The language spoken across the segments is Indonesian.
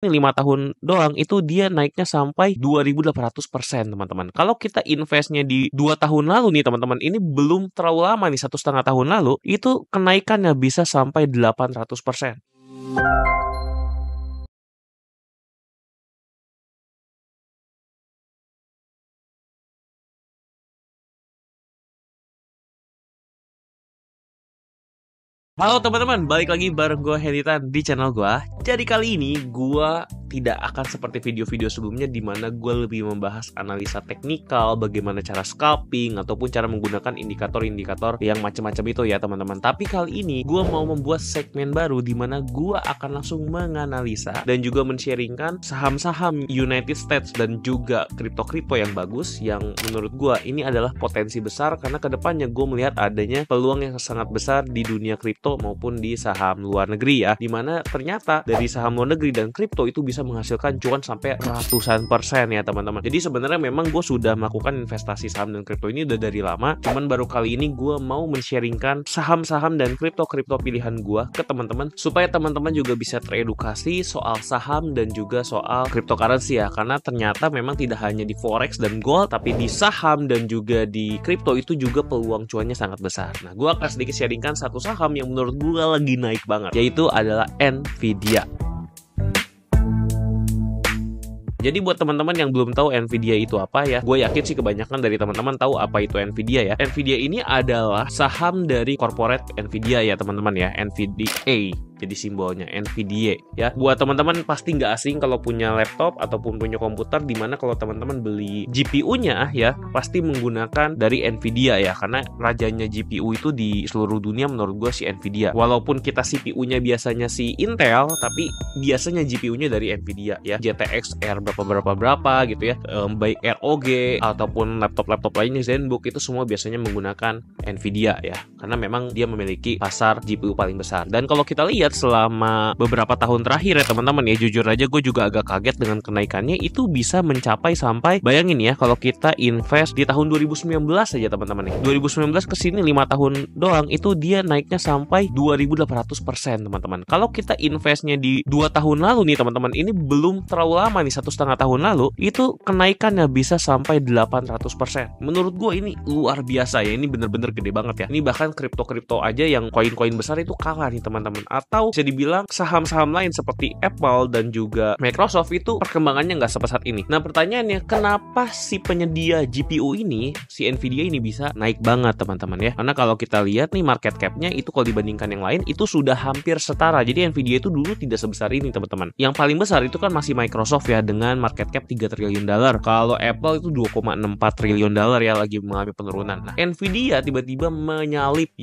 5 tahun doang itu dia naiknya sampai 2.800% teman-teman. Kalau kita investnya di 2 tahun lalu nih teman-teman, ini belum terlalu lama nih, 1,5 tahun lalu, itu kenaikannya bisa sampai 800%. Halo teman-teman, balik lagi bareng gue Heritan di channel gue. Jadi kali ini gue tidak akan seperti video-video sebelumnya di mana gue lebih membahas analisa teknikal, bagaimana cara scalping ataupun cara menggunakan indikator-indikator yang macam-macam itu ya teman-teman. Tapi kali ini gue mau membuat segmen baru di mana gue akan langsung menganalisa dan juga men-sharingkan saham-saham United States dan juga kripto-kripto yang bagus yang menurut gue ini adalah potensi besar karena kedepannya gue melihat adanya peluang yang sangat besar di dunia kripto maupun di saham luar negeri ya, dimana ternyata dari saham luar negeri dan kripto itu bisa menghasilkan cuan sampai ratusan persen ya teman-teman. Jadi sebenarnya memang gue sudah melakukan investasi saham dan kripto ini udah dari lama, cuman baru kali ini gue mau men-sharingkan saham-saham dan kripto-kripto pilihan gue ke teman-teman supaya teman-teman juga bisa teredukasi soal saham dan juga soal cryptocurrency ya, karena ternyata memang tidak hanya di forex dan gold, tapi di saham dan juga di kripto itu juga peluang cuannya sangat besar. Nah, gue akan sedikit sharingkan satu saham yang menurut gue lagi naik banget, yaitu adalah Nvidia. Jadi buat teman-teman yang belum tahu Nvidia itu apa ya, gue yakin sih kebanyakan dari teman-teman tahu apa itu Nvidia ya. Nvidia ini adalah saham dari corporate Nvidia ya teman-teman ya, NVDA. Jadi simbolnya Nvidia ya. Buat teman-teman pasti nggak asing kalau punya laptop ataupun punya komputer, dimana kalau teman-teman beli GPU-nya ya pasti menggunakan dari Nvidia ya, karena rajanya GPU itu di seluruh dunia menurut gue si Nvidia. Walaupun kita CPU-nya biasanya si Intel, tapi biasanya GPU-nya dari Nvidia ya. GTX R berapa gitu ya, baik ROG ataupun laptop-laptop lainnya Zenbook itu semua biasanya menggunakan Nvidia ya, karena memang dia memiliki pasar GPU paling besar. Dan kalau kita lihat selama beberapa tahun terakhir ya teman-teman ya, jujur aja gue juga agak kaget dengan kenaikannya. Itu bisa mencapai sampai, bayangin ya, kalau kita invest di tahun 2019 aja teman-teman ya, 2019 ke sini 5 tahun doang itu dia naiknya sampai 2.800% teman-teman. Kalau kita investnya di 2 tahun lalu nih teman-teman, ini belum terlalu lama nih, 1,5 tahun lalu, itu kenaikannya bisa sampai 800%. Menurut gue ini luar biasa ya, ini bener-bener gede banget ya. Ini bahkan kripto-kripto aja yang koin-koin besar itu kalah nih teman-teman. Atau bisa dibilang saham-saham lain seperti Apple dan juga Microsoft itu perkembangannya nggak sepesat ini. Nah pertanyaannya, kenapa si penyedia GPU ini, si Nvidia ini bisa naik banget teman-teman ya? Karena kalau kita lihat nih market cap-nya itu kalau dibandingkan yang lain itu sudah hampir setara. Jadi Nvidia itu dulu tidak sebesar ini teman-teman. Yang paling besar itu kan masih Microsoft ya, dengan market cap 3 triliun dolar. Kalau Apple itu 2,64 triliun dolar ya, lagi mengalami penurunan. Nah Nvidia tiba-tiba menyalip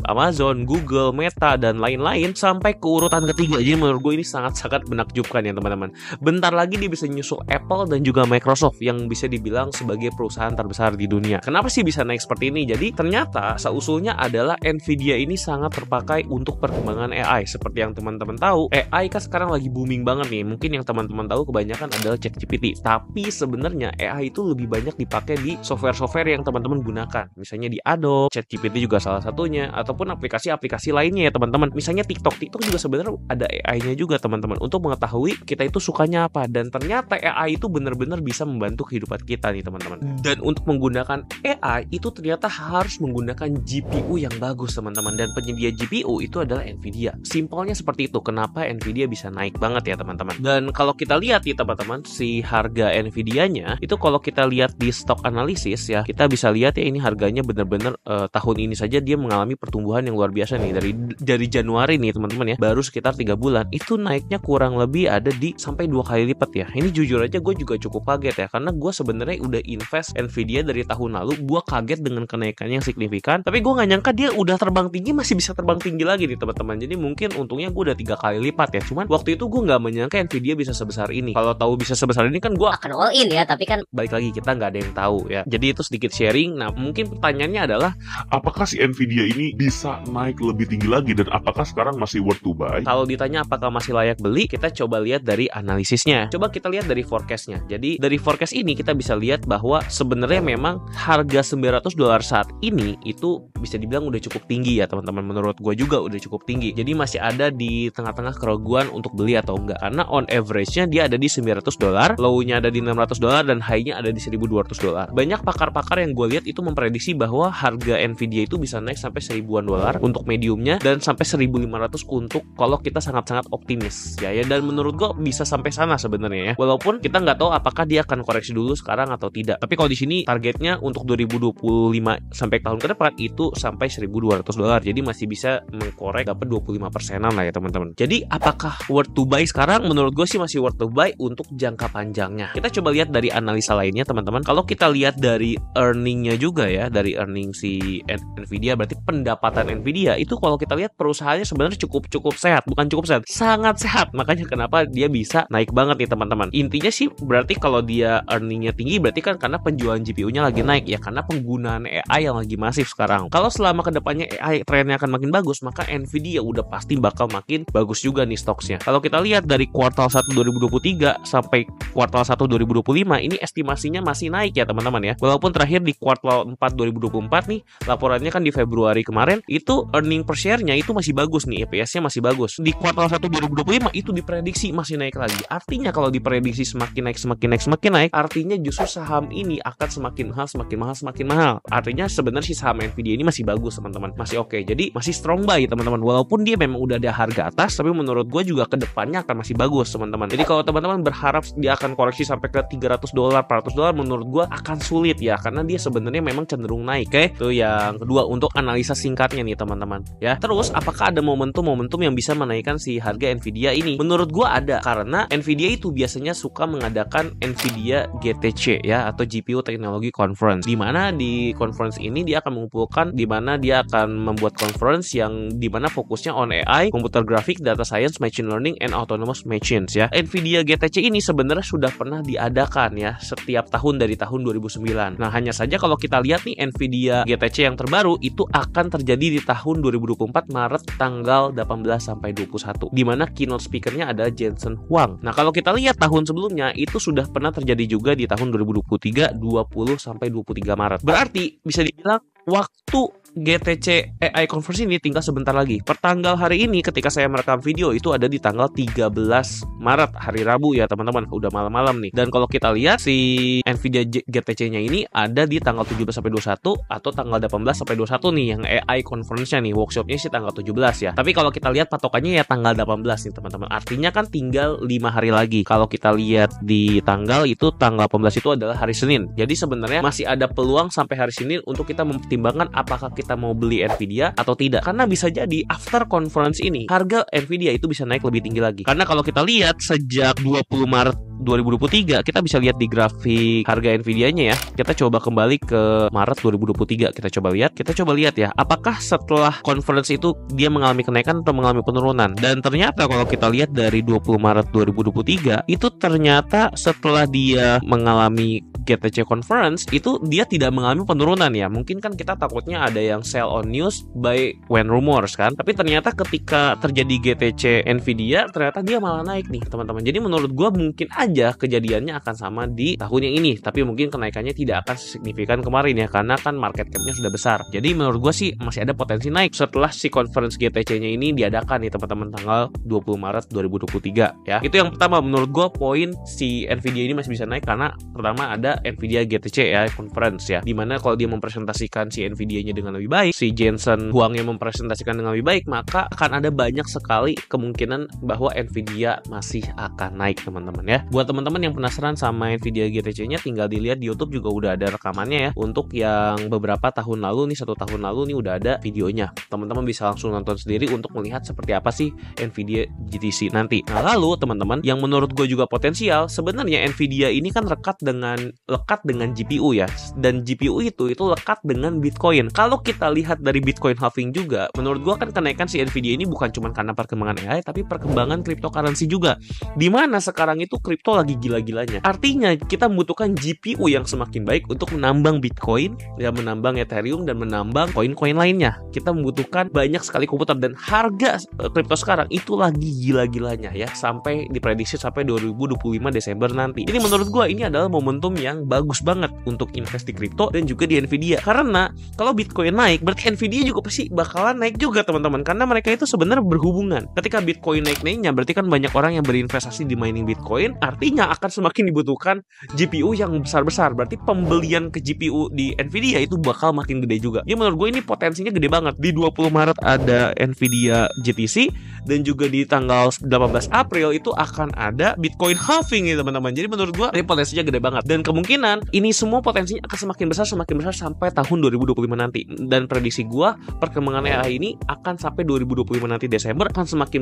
Amazon, Google, Meta dan lain-lain sampai ke urutan ketiga. Jadi menurut gue ini sangat-sangat menakjubkan ya teman-teman. Bentar lagi dia bisa nyusul Apple dan juga Microsoft yang bisa dibilang sebagai perusahaan terbesar di dunia. Kenapa sih bisa naik seperti ini? Jadi ternyata asal-usulnya adalah Nvidia ini sangat terpakai untuk perkembangan AI. Seperti yang teman-teman tahu, AI kan sekarang lagi booming banget nih. Mungkin yang teman-teman tahu kebanyakan adalah ChatGPT. Tapi sebenarnya AI itu lebih banyak dipakai di software-software yang teman-teman gunakan. Misalnya di Adobe, ChatGPT juga salah satunya, ataupun aplikasi-aplikasi lainnya ya teman-teman. Misalnya TikTok juga sebenarnya ada AI-nya juga teman-teman untuk mengetahui kita itu sukanya apa, dan ternyata AI itu benar-benar bisa membantu kehidupan kita nih teman-teman. Dan untuk menggunakan AI itu ternyata harus menggunakan GPU yang bagus teman-teman, dan penyedia GPU itu adalah Nvidia. Simpelnya seperti itu kenapa Nvidia bisa naik banget ya teman-teman. Dan kalau kita lihat nih teman-teman, si harga Nvidia-nya itu kalau kita lihat di stock analisis ya, kita bisa lihat ya ini harganya benar-benar tahun ini saja dia mengalami pertumbuhan yang luar biasa nih. Dari Januari nih teman-teman ya, baru sekitar 3 bulan itu naiknya kurang lebih ada di sampai 2 kali lipat ya. Ini jujur aja gue juga cukup kaget ya, karena gue sebenarnya udah invest Nvidia dari tahun lalu. Gue kaget dengan kenaikannya yang signifikan, tapi gue nggak nyangka dia udah terbang tinggi, masih bisa terbang tinggi lagi nih teman-teman. Jadi mungkin untungnya gue udah 3 kali lipat ya. Cuman waktu itu gue nggak menyangka Nvidia bisa sebesar ini. Kalau tahu bisa sebesar ini kan gue akan all in ya, tapi kan balik lagi kita nggak ada yang tahu ya. Jadi itu sedikit sharing. Nah mungkin pertanyaannya adalah, apakah si Nvidia ini bisa naik lebih tinggi lagi, dan apakah sekarang masih masih worth to buy? Kalau ditanya apakah masih layak beli, kita coba lihat dari analisisnya. Coba kita lihat dari forecastnya. Jadi dari forecast ini kita bisa lihat bahwa sebenarnya memang harga $900 saat ini itu bisa dibilang udah cukup tinggi ya teman-teman. Menurut gue juga udah cukup tinggi. Jadi masih ada di tengah-tengah keraguan untuk beli atau enggak. Karena on average-nya dia ada di $900, low-nya ada di $600 dan high-nya ada di $1.200. Banyak pakar-pakar yang gue lihat itu memprediksi bahwa harga Nvidia itu bisa naik sampai $1.000-an untuk mediumnya dan sampai 1.500 untuk kalau kita sangat-sangat optimis ya. Dan menurut gue bisa sampai sana sebenarnya ya. Walaupun kita nggak tahu apakah dia akan koreksi dulu sekarang atau tidak. Tapi kalau di sini targetnya untuk 2025 sampai tahun ke depan itu sampai $1.200. Jadi masih bisa mengkorek dapat 25%-an lah ya teman-teman. Jadi apakah worth to buy sekarang? Menurut gue sih masih worth to buy untuk jangka panjangnya. Kita coba lihat dari analisa lainnya teman-teman. Kalau kita lihat dari earningnya juga ya, dari earning si Nvidia, berarti pendapatan Nvidia itu kalau kita lihat perusahaannya sebenarnya cukup sehat, bukan cukup sehat, sangat sehat. Makanya kenapa dia bisa naik banget nih teman-teman. Intinya sih berarti kalau dia earningnya tinggi berarti kan karena penjualan GPU-nya lagi naik ya, karena penggunaan AI yang lagi masif sekarang. Kalau selama kedepannya AI trennya akan makin bagus, maka Nvidia udah pasti bakal makin bagus juga nih stoknya. Kalau kita lihat dari kuartal 1 2023 sampai kuartal 1 2025 ini estimasinya masih naik ya teman-teman ya. Walaupun terakhir di kuartal 4 2024 nih laporannya kan di Februari kemarin itu earning per share-nya itu masih bagus nih, EPS-nya masih bagus. Di kuartal 1 2025 itu diprediksi masih naik lagi. Artinya kalau diprediksi semakin naik, artinya justru saham ini akan semakin mahal. Artinya sebenarnya si saham Nvidia ini masih bagus teman-teman, masih oke. Jadi masih strong buy teman-teman. Walaupun dia memang udah ada harga atas, tapi menurut gue juga kedepannya akan masih bagus teman-teman. Jadi kalau teman-teman berharap dia akan koreksi sampai ke $300, $400, menurut gue akan sulit ya, karena dia sebenarnya memang cenderung naik. Oke, itu yang kedua untuk analisa singkatnya nih teman-teman ya. Terus apakah ada momentum yang bisa menaikkan si harga Nvidia ini? Menurut gue ada, karena Nvidia itu biasanya suka mengadakan Nvidia GTC ya, atau GPU Technology Conference, di mana di conference ini dia akan mengumpulkan, di mana dia akan membuat conference yang di mana fokusnya on AI, computer graphic, data science, machine learning, and autonomous machines ya. Nvidia GTC ini sebenarnya sudah pernah diadakan ya setiap tahun dari tahun 2009. Nah, hanya saja kalau kita lihat nih Nvidia GTC yang terbaru itu akan terjadi di tahun 2024 Maret tanggal 18 sampai 21, di mana keynote speaker-nya adalah Jensen Huang. Nah, kalau kita lihat tahun sebelumnya itu sudah pernah terjadi juga di tahun 2023 20 sampai 23 Maret. Berarti bisa dibilang waktu GTC AI Conference ini tinggal sebentar lagi. Pertanggal hari ini ketika saya merekam video itu ada di tanggal 13 Maret, hari Rabu ya teman-teman, udah malam-malam nih. Dan kalau kita lihat si Nvidia GTC-nya ini ada di tanggal 17 sampai 21 atau tanggal 18 sampai 21 nih yang AI Conference-nya nih. Workshop-nya sih tanggal 17 ya. Tapi kalau kita lihat patokannya ya tanggal 18 nih teman-teman. Artinya kan tinggal 5 hari lagi. Kalau kita lihat di tanggal itu tanggal 18 itu adalah hari Senin. Jadi sebenarnya masih ada peluang sampai hari Senin untuk kita mempertimbangkan apakah kita mau beli Nvidia atau tidak. Karena bisa jadi after conference ini harga Nvidia itu bisa naik lebih tinggi lagi. Karena kalau kita lihat sejak 20 Maret 2023 kita bisa lihat di grafik harga Nvidia-nya ya. Kita coba kembali ke Maret 2023. Kita coba lihat ya, apakah setelah conference itu dia mengalami kenaikan atau mengalami penurunan. Dan ternyata kalau kita lihat dari 20 Maret 2023 itu ternyata setelah dia mengalami GTC Conference itu dia tidak mengalami penurunan ya. Mungkin kan kita takutnya ada yang sell on news buy when rumors kan. Tapi ternyata ketika terjadi GTC Nvidia ternyata dia malah naik nih teman-teman. Jadi menurut gue mungkin aja kejadiannya akan sama di tahun yang ini, tapi mungkin kenaikannya tidak akan signifikan kemarin ya, karena kan market cap-nya sudah besar. Jadi menurut gue sih masih ada potensi naik setelah si conference GTC-nya ini diadakan nih teman-teman tanggal 20 Maret 2023 ya. Itu yang pertama, menurut gue poin si Nvidia ini masih bisa naik karena pertama ada Nvidia GTC ya conference ya, dimana kalau dia mempresentasikan si Nvidia-nya dengan lebih baik, si Jensen Huang-nya mempresentasikan dengan lebih baik, maka akan ada banyak sekali kemungkinan bahwa Nvidia masih akan naik teman-teman ya. Buat teman-teman yang penasaran sama Nvidia GTC-nya, tinggal dilihat di YouTube juga udah ada rekamannya ya. Untuk yang beberapa tahun lalu nih, 1 tahun lalu nih udah ada videonya. Teman-teman bisa langsung nonton sendiri untuk melihat seperti apa sih Nvidia GTC nanti. Nah, lalu teman-teman yang menurut gue juga potensial, sebenarnya Nvidia ini kan lekat dengan GPU ya. Dan GPU itu lekat dengan Bitcoin. Kalau kita lihat dari Bitcoin halving juga, menurut gue kan kenaikan si Nvidia ini bukan cuma karena perkembangan AI, tapi perkembangan cryptocurrency juga. Dimana sekarang itu crypto kripto lagi gila-gilanya. Artinya kita membutuhkan GPU yang semakin baik untuk menambang Bitcoin, ya menambang Ethereum dan menambang koin-koin lainnya. Kita membutuhkan banyak sekali komputer dan harga kripto sekarang itu lagi gila-gilanya ya, sampai diprediksi sampai 2025 Desember nanti. Ini menurut gue ini adalah momentum yang bagus banget untuk invest di kripto dan juga di Nvidia. Karena kalau Bitcoin naik, berarti Nvidia juga pasti bakalan naik juga teman-teman, karena mereka itu sebenarnya berhubungan. Ketika Bitcoin naik-naiknya, berarti kan banyak orang yang berinvestasi di mining Bitcoin, artinya akan semakin dibutuhkan GPU yang besar-besar. Berarti pembelian ke GPU di Nvidia itu bakal makin gede juga. Ya menurut gue ini potensinya gede banget. Di 20 Maret ada Nvidia GTC, dan juga di tanggal 18 April itu akan ada Bitcoin halving ya teman-teman. Jadi menurut gue ini potensinya gede banget, dan kemungkinan ini semua potensinya akan semakin besar sampai tahun 2025 nanti. Dan prediksi gue, perkembangan AI ini akan sampai 2025 nanti Desember akan semakin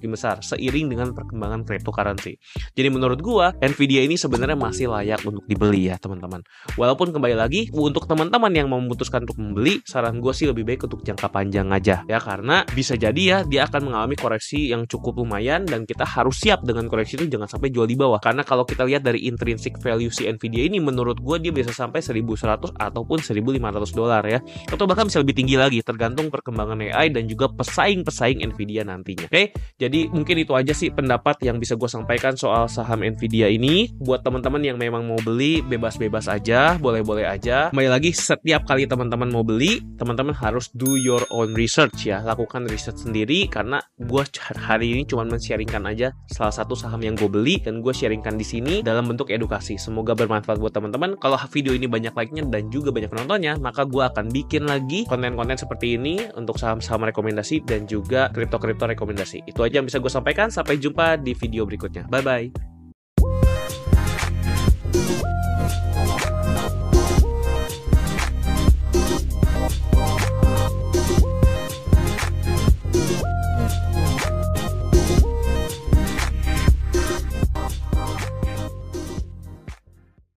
besar seiring dengan perkembangan cryptocurrency. Jadi menurut gua Nvidia ini sebenarnya masih layak untuk dibeli ya teman-teman. Walaupun kembali lagi untuk teman-teman yang mau memutuskan untuk membeli, saran gua sih lebih baik untuk jangka panjang aja ya, karena bisa jadi ya dia akan mengalami koreksi yang cukup lumayan dan kita harus siap dengan koreksi itu, jangan sampai jual di bawah. Karena kalau kita lihat dari intrinsic value si Nvidia ini, menurut gua dia bisa sampai 1.100 ataupun 1.500 dolar ya, atau bahkan bisa lebih tinggi lagi tergantung perkembangan AI dan juga pesaing-pesaing Nvidia nantinya. Oke, jadi mungkin itu aja sih pendapat yang bisa gue sampaikan soal saham Nvidia ini. Buat teman-teman yang memang mau beli, bebas-bebas aja, boleh-boleh aja. Kembali lagi, setiap kali teman-teman mau beli, teman-teman harus do your own research ya, lakukan riset sendiri. Karena gue hari ini cuma men-sharingkan aja salah satu saham yang gue beli dan gue sharingkan di sini dalam bentuk edukasi. Semoga bermanfaat buat teman-teman. Kalau video ini banyak like-nya dan juga banyak penontonnya, maka gue akan bikin lagi konten-konten seperti ini untuk saham-saham rekomendasi dan juga kripto-kripto rekomendasi. Itu aja yang bisa gue sampaikan. Sampai jumpa di video berikutnya. Bye-bye.